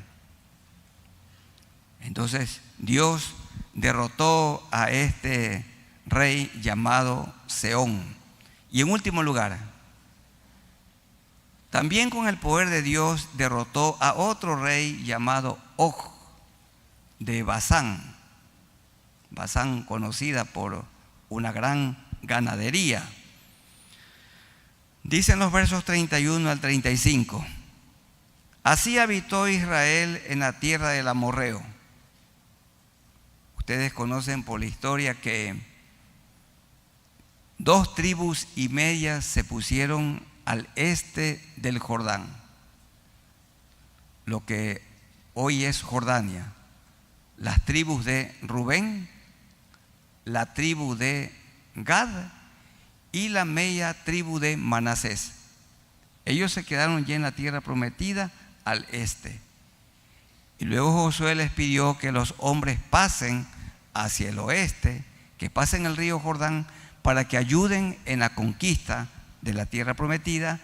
Speaker 1: Entonces Dios derrotó a este rey llamado Sehón. Y en último lugar, también con el poder de Dios derrotó a otro rey llamado Og de Basán. Basán, conocida por una gran ganadería. Dicen los versos 31 al 35: así habitó Israel en la tierra del amorreo. Ustedes conocen por la historia que 2 tribus y media se pusieron al este del Jordán, lo que hoy es Jordania. Las tribus de Rubén, la tribu de Gad y la media tribu de Manasés. Ellos se quedaron ya en la tierra prometida al este. Y luego Josué les pidió que los hombres pasen hacia el oeste, que pasen el río Jordán, para que ayuden en la conquista de la tierra prometida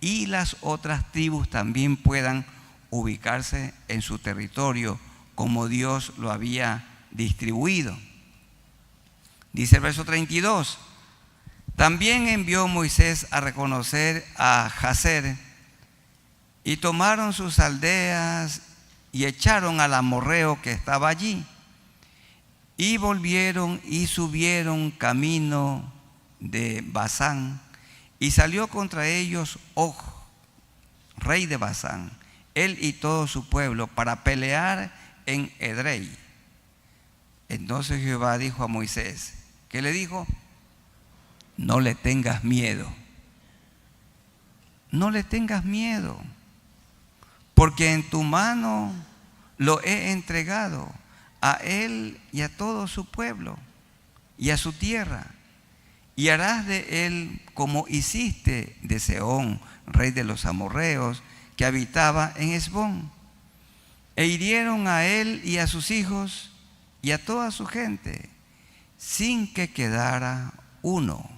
Speaker 1: y las otras tribus también puedan ubicarse en su territorio como Dios lo había distribuido. Dice el verso 32: también envió Moisés a reconocer a Jazer, y tomaron sus aldeas y echaron al amorreo que estaba allí, y volvieron y subieron camino de Basán, y salió contra ellos Og, rey de Basán, él y todo su pueblo, para pelear en Edrei. Entonces Jehová dijo a Moisés, ¿qué le dijo? No le tengas miedo. No le tengas miedo, porque en tu mano lo he entregado, a él y a todo su pueblo y a su tierra, y harás de él como hiciste de Sehón, rey de los amorreos, que habitaba en Hesbón. E hirieron a él y a sus hijos y a toda su gente, sin que quedara uno,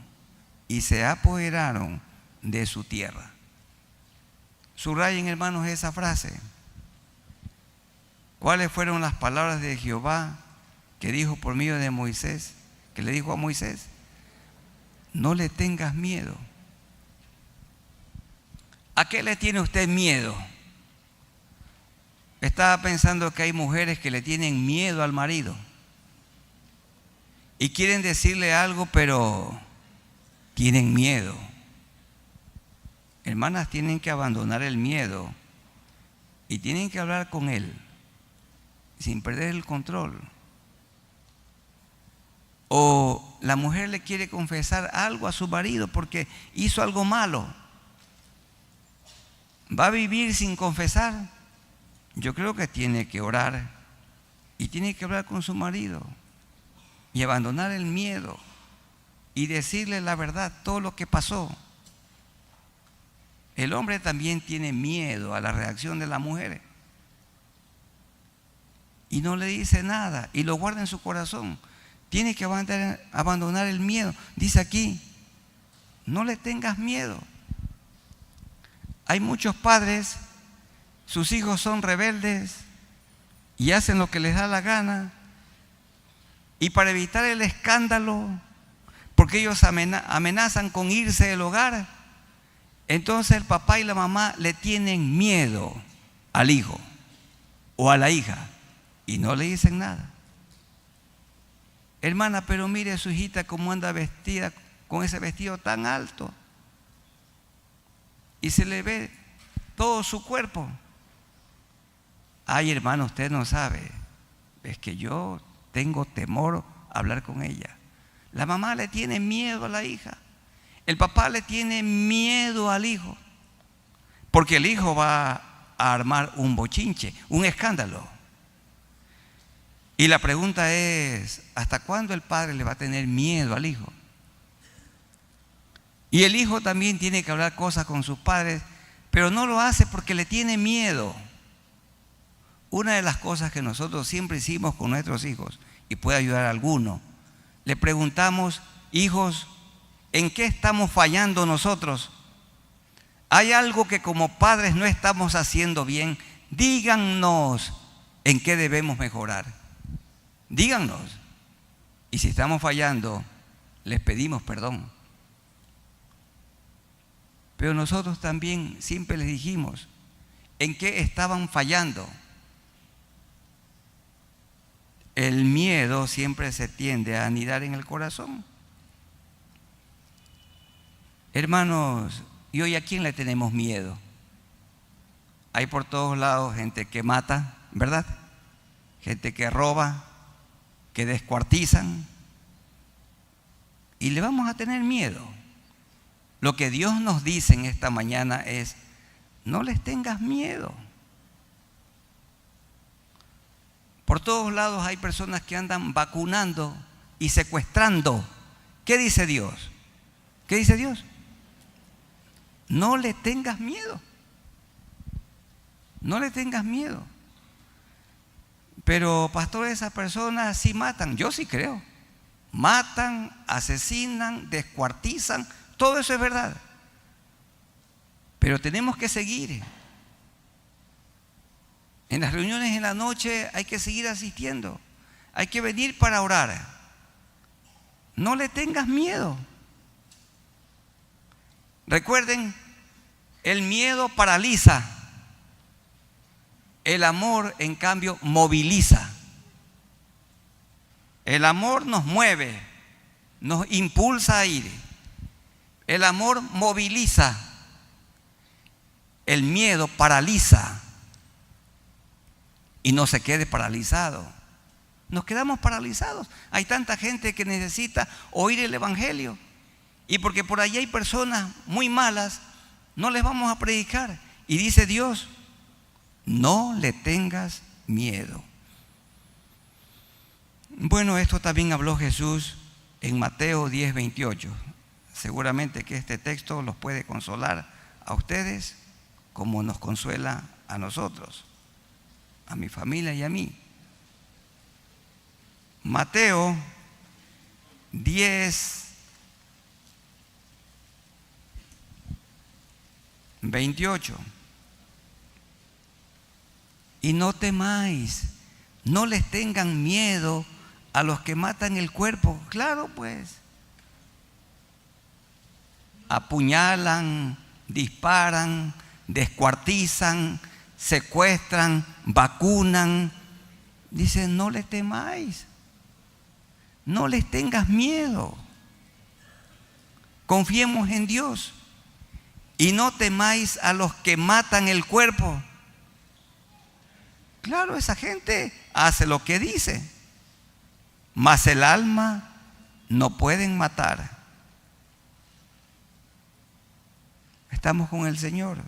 Speaker 1: y se apoderaron de su tierra. Subrayen, hermanos, esa frase. ¿Cuáles fueron las palabras de Jehová que dijo por medio de Moisés? Que le dijo a Moisés: no le tengas miedo. ¿A qué le tiene usted miedo? Estaba pensando que hay mujeres que le tienen miedo al marido y quieren decirle algo, pero tienen miedo. Hermanas, tienen que abandonar el miedo y tienen que hablar con él sin perder el control. O la mujer le quiere confesar algo a su marido porque hizo algo malo. ¿Va a vivir sin confesar? Yo creo que tiene que orar y tiene que hablar con su marido y abandonar el miedo y decirle la verdad, todo lo que pasó. El hombre también tiene miedo a la reacción de la mujer y no le dice nada y lo guarda en su corazón. Tiene que abandonar el miedo. Dice aquí, no le tengas miedo. Hay muchos padres, sus hijos son rebeldes y hacen lo que les da la gana, y para evitar el escándalo, porque ellos amenazan con irse del hogar, entonces el papá y la mamá le tienen miedo al hijo o a la hija y no le dicen nada. Hermana, pero mire a su hijita cómo anda vestida con ese vestido tan alto y se le ve todo su cuerpo. Ay, hermano, usted no sabe, es que yo tengo temor hablar con ella. La mamá le tiene miedo a la hija. El papá le tiene miedo al hijo. Porque el hijo va a armar un bochinche, un escándalo. Y la pregunta es, ¿hasta cuándo el padre le va a tener miedo al hijo? Y el hijo también tiene que hablar cosas con sus padres, pero no lo hace porque le tiene miedo. Una de las cosas que nosotros siempre hicimos con nuestros hijos, y puede ayudar a alguno, le preguntamos: hijos, ¿en qué estamos fallando nosotros? ¿Hay algo que como padres no estamos haciendo bien? Díganos en qué debemos mejorar. Díganos. Y si estamos fallando, les pedimos perdón. Pero nosotros también siempre les dijimos en qué estaban fallando. El miedo siempre se tiende a anidar en el corazón. Hermanos, ¿y hoy a quién le tenemos miedo? Hay por todos lados gente que mata, ¿verdad? Gente que roba, que descuartizan. Y le vamos a tener miedo. Lo que Dios nos dice en esta mañana es: no les tengas miedo. Por todos lados hay personas que andan vacunando y secuestrando. ¿Qué dice Dios? ¿Qué dice Dios? No le tengas miedo. No le tengas miedo. Pero, pastor, esas personas sí matan. Yo sí creo. Matan, asesinan, descuartizan. Todo eso es verdad. Pero tenemos que seguir. En las reuniones en la noche hay que seguir asistiendo. Hay que venir para orar. No le tengas miedo. Recuerden, el miedo paraliza. El amor, en cambio, moviliza. El amor nos mueve, nos impulsa a ir. El amor moviliza. El miedo paraliza. Y no se quede paralizado. Nos quedamos paralizados. Hay tanta gente que necesita oír el evangelio. Y porque por allí hay personas muy malas, no les vamos a predicar. Y dice Dios: no le tengas miedo. Bueno, esto también habló Jesús en Mateo 10:28. Seguramente que este texto los puede consolar a ustedes como nos consuela a nosotros, a mi familia y a mí. Mateo 10:28. Y no temáis, no les tengan miedo a los que matan el cuerpo. Claro, pues. Apuñalan, disparan, descuartizan, secuestran, vacunan. Dice: no les temáis, no les tengas miedo. Confiemos en Dios. Y no temáis a los que matan el cuerpo. Claro, esa gente hace lo que dice, mas el alma no pueden matar. Estamos con el Señor.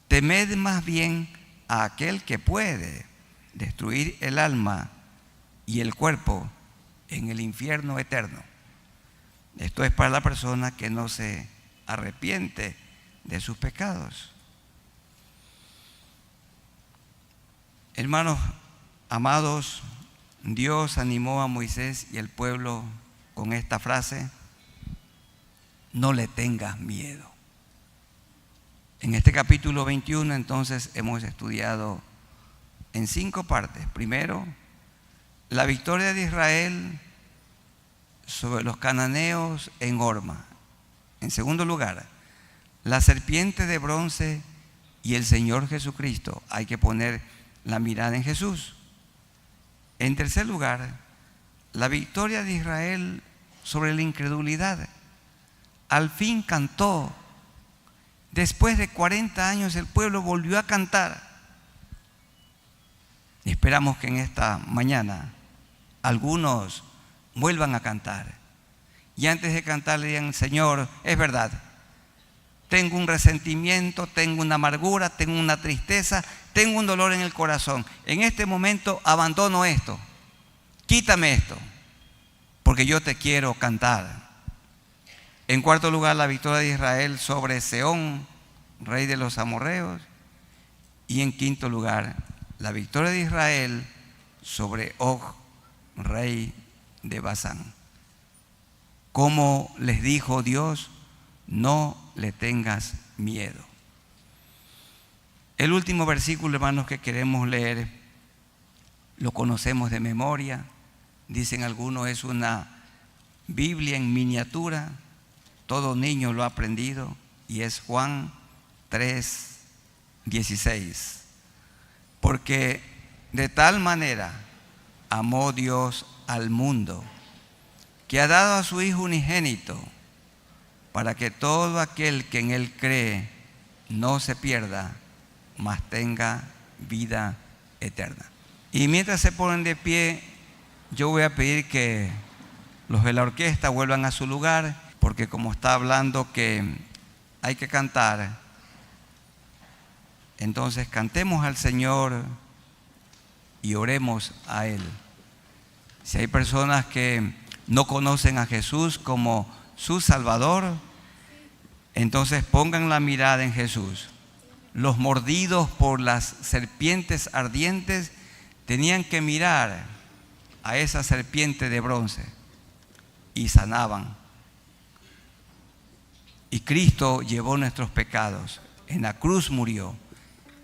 Speaker 1: Temed más bien a aquel que puede destruir el alma y el cuerpo en el infierno eterno. Esto es para la persona que no se arrepiente de sus pecados. Hermanos amados, Dios animó a Moisés y al pueblo con esta frase: no le tengas miedo. En este capítulo 21 entonces hemos estudiado en 5 partes. Primero, la victoria de Israel sobre los cananeos en Horma. En segundo lugar, la serpiente de bronce y el Señor Jesucristo. Hay que poner la mirada en Jesús. En tercer lugar, la victoria de Israel sobre la incredulidad. Al fin cantó. Después de 40 años el pueblo volvió a cantar. Esperamos que en esta mañana algunos vuelvan a cantar. Y antes de cantar le digan: Señor, es verdad, tengo un resentimiento, tengo una amargura, tengo una tristeza, tengo un dolor en el corazón. En este momento abandono esto, quítame esto, porque yo te quiero cantar. En cuarto lugar, la victoria de Israel sobre Sehón, rey de los amorreos. Y en quinto lugar, la victoria de Israel sobre Og, rey de Basán. Como les dijo Dios: no le tengas miedo. El último versículo, hermanos, que queremos leer, lo conocemos de memoria. Dicen algunos, es una Biblia en miniatura. Todo niño lo ha aprendido, y es Juan 3:16. Porque de tal manera amó Dios al mundo, que ha dado a su Hijo unigénito, para que todo aquel que en Él cree no se pierda, mas tenga vida eterna. Y mientras se ponen de pie, yo voy a pedir que los de la orquesta vuelvan a su lugar, porque como está hablando que hay que cantar, entonces cantemos al Señor y oremos a Él. Si hay personas que no conocen a Jesús como su Salvador, entonces pongan la mirada en Jesús. Los mordidos por las serpientes ardientes tenían que mirar a esa serpiente de bronce y sanaban. Y Cristo llevó nuestros pecados, en la cruz murió,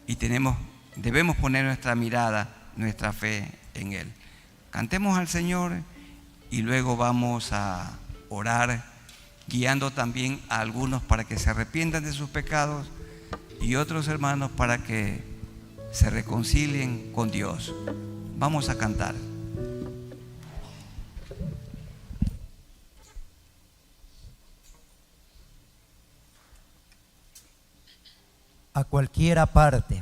Speaker 1: y debemos poner nuestra mirada, nuestra fe en Él. Cantemos al Señor y luego vamos a orar, guiando también a algunos para que se arrepientan de sus pecados y otros hermanos para que se reconcilien con Dios. Vamos a cantar.
Speaker 2: A cualquiera parte.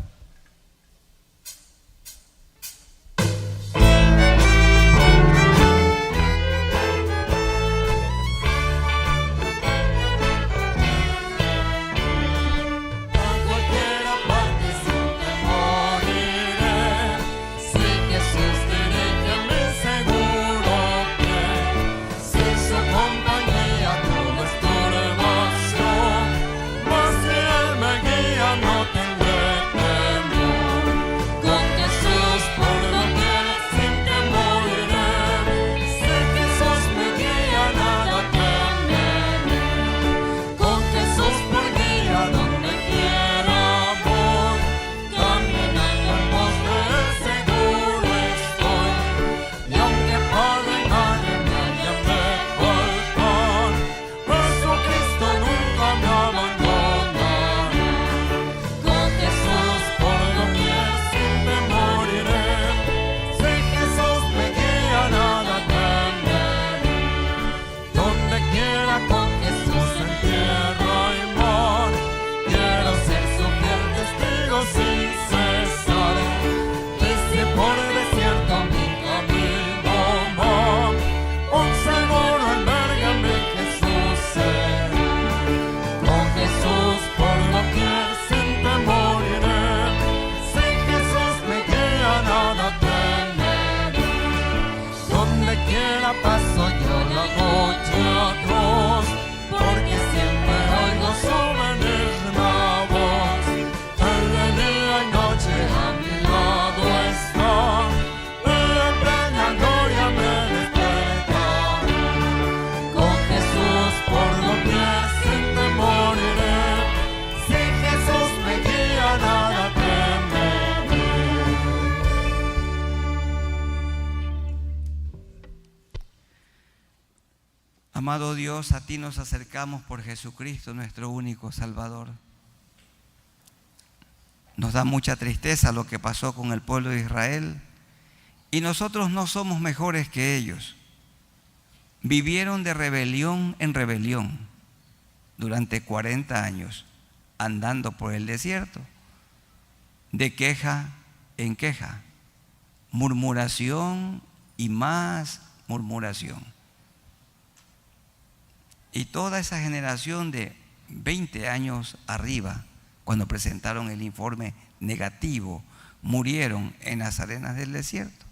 Speaker 1: Amado Dios, a ti nos acercamos por Jesucristo, nuestro único Salvador. Nos da mucha tristeza lo que pasó con el pueblo de Israel, y nosotros no somos mejores que ellos. Vivieron de rebelión en rebelión durante 40 años, andando por el desierto, de queja en queja, murmuración y más murmuración. Y toda esa generación de 20 años arriba, cuando presentaron el informe negativo, murieron en las arenas del desierto.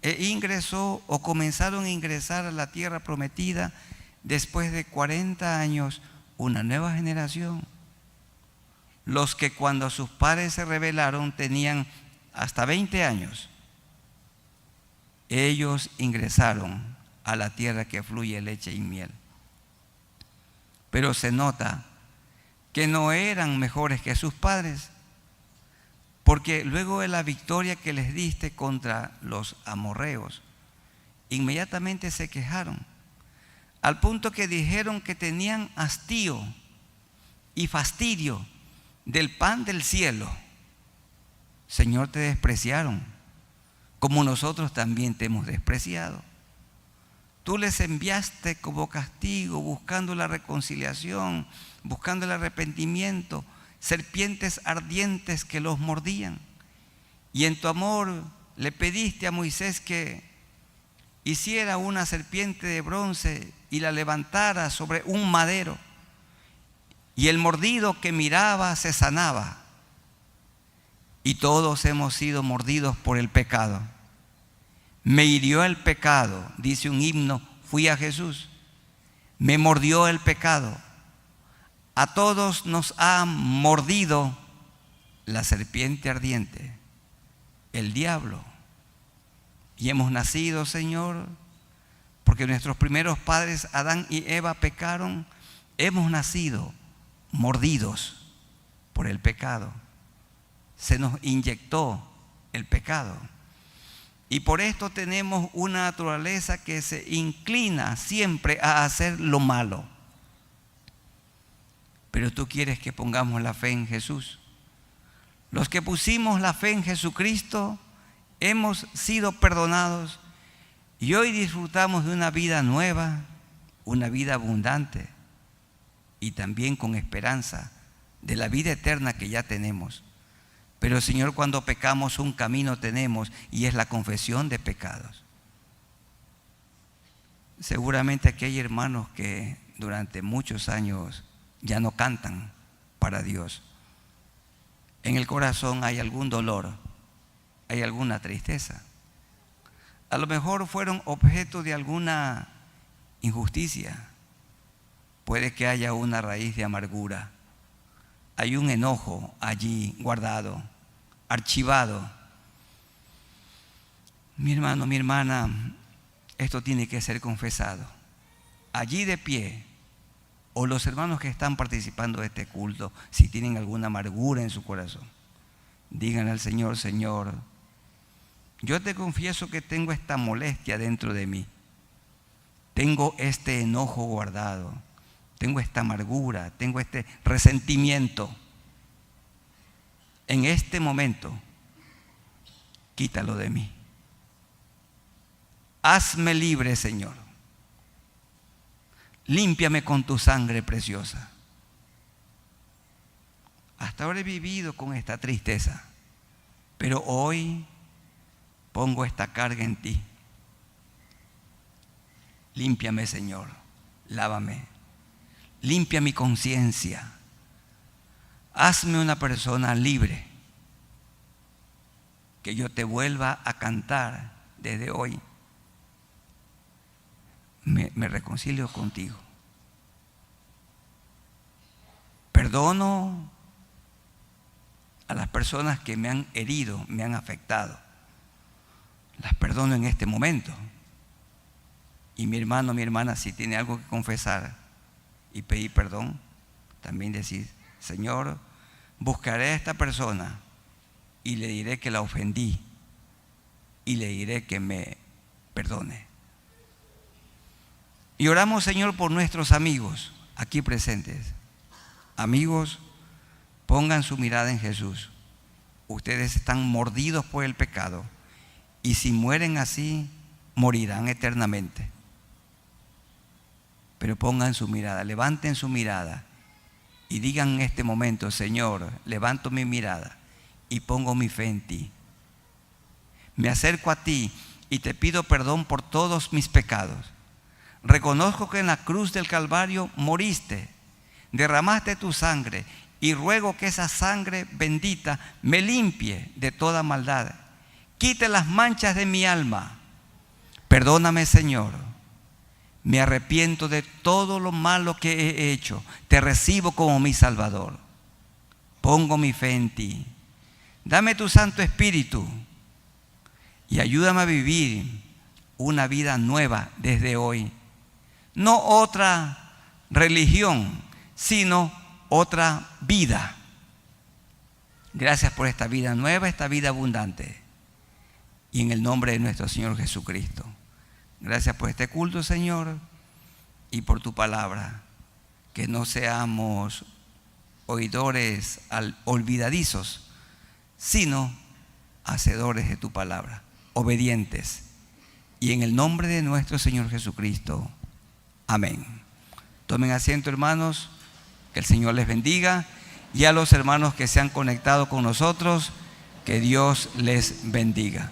Speaker 1: E ingresó o comenzaron a ingresar a la tierra prometida después de 40 años una nueva generación. Los que cuando sus padres se rebelaron tenían hasta 20 años. Ellos ingresaron a la tierra que fluye leche y miel. Pero se nota que no eran mejores que sus padres, porque luego de la victoria que les diste contra los amorreos, inmediatamente se quejaron, al punto que dijeron que tenían hastío y fastidio del pan del cielo. Señor, te despreciaron, como nosotros también te hemos despreciado. Tú les enviaste como castigo, buscando la reconciliación, buscando el arrepentimiento, serpientes ardientes que los mordían. Y en tu amor le pediste a Moisés que hiciera una serpiente de bronce y la levantara sobre un madero. Y el mordido que miraba se sanaba. Y todos hemos sido mordidos por el pecado. Me hirió el pecado, dice un himno, fui a Jesús. Me mordió el pecado. A todos nos ha mordido la serpiente ardiente, el diablo. Y hemos nacido, Señor, porque nuestros primeros padres, Adán y Eva, pecaron. Hemos nacido mordidos por el pecado. Se nos inyectó el pecado. Y por esto tenemos una naturaleza que se inclina siempre a hacer lo malo. Pero tú quieres que pongamos la fe en Jesús. Los que pusimos la fe en Jesucristo hemos sido perdonados y hoy disfrutamos de una vida nueva, una vida abundante y también con esperanza de la vida eterna que ya tenemos. Pero Señor, cuando pecamos un camino tenemos y es la confesión de pecados. Seguramente aquí hay hermanos que durante muchos años ya no cantan para Dios. En el corazón hay algún dolor, hay alguna tristeza. A lo mejor fueron objeto de alguna injusticia. Puede que haya una raíz de amargura. Hay un enojo allí guardado, archivado. Mi hermano, mi hermana, esto tiene que ser confesado. Allí de pie, o los hermanos que están participando de este culto, si tienen alguna amargura en su corazón, díganle al Señor: Señor, yo te confieso que tengo esta molestia dentro de mí. Tengo este enojo guardado. Tengo esta amargura, tengo este resentimiento. En este momento, quítalo de mí. Hazme libre, Señor. Límpiame con tu sangre preciosa. Hasta ahora he vivido con esta tristeza, pero hoy pongo esta carga en ti. Límpiame, Señor. Lávame. Limpia mi conciencia. Hazme una persona libre. Que yo te vuelva a cantar desde hoy. Me reconcilio contigo. Perdono a las personas que me han herido, me han afectado. Las perdono en este momento. Y mi hermano, mi hermana, si tiene algo que confesar y pedir perdón, también decir: Señor, buscaré a esta persona y le diré que la ofendí y le diré que me perdone. Y oramos, Señor, por nuestros amigos aquí presentes. Amigos, pongan su mirada en Jesús. Ustedes están mordidos por el pecado y si mueren así, morirán eternamente. Pero pongan su mirada, levanten su mirada y digan en este momento: Señor, levanto mi mirada y pongo mi fe en ti. Me acerco a ti y te pido perdón por todos mis pecados. reconozco que en la cruz del Calvario moriste, derramaste tu sangre, y ruego que esa sangre bendita me limpie de toda maldad, quite las manchas de mi alma. Perdóname, Señor. Me arrepiento de todo lo malo que he hecho. Te recibo como mi Salvador. Pongo mi fe en ti. Dame tu Santo Espíritu y ayúdame a vivir una vida nueva desde hoy. No otra religión, sino otra vida. Gracias por esta vida nueva, esta vida abundante. Y en el nombre de nuestro Señor Jesucristo. Gracias por este culto, Señor, y por tu palabra. Que no seamos oidores olvidadizos, sino hacedores de tu palabra, obedientes. Y en el nombre de nuestro Señor Jesucristo. Amén. Tomen asiento, hermanos. Que el Señor les bendiga. Y a los hermanos que se han conectado con nosotros, que Dios les bendiga.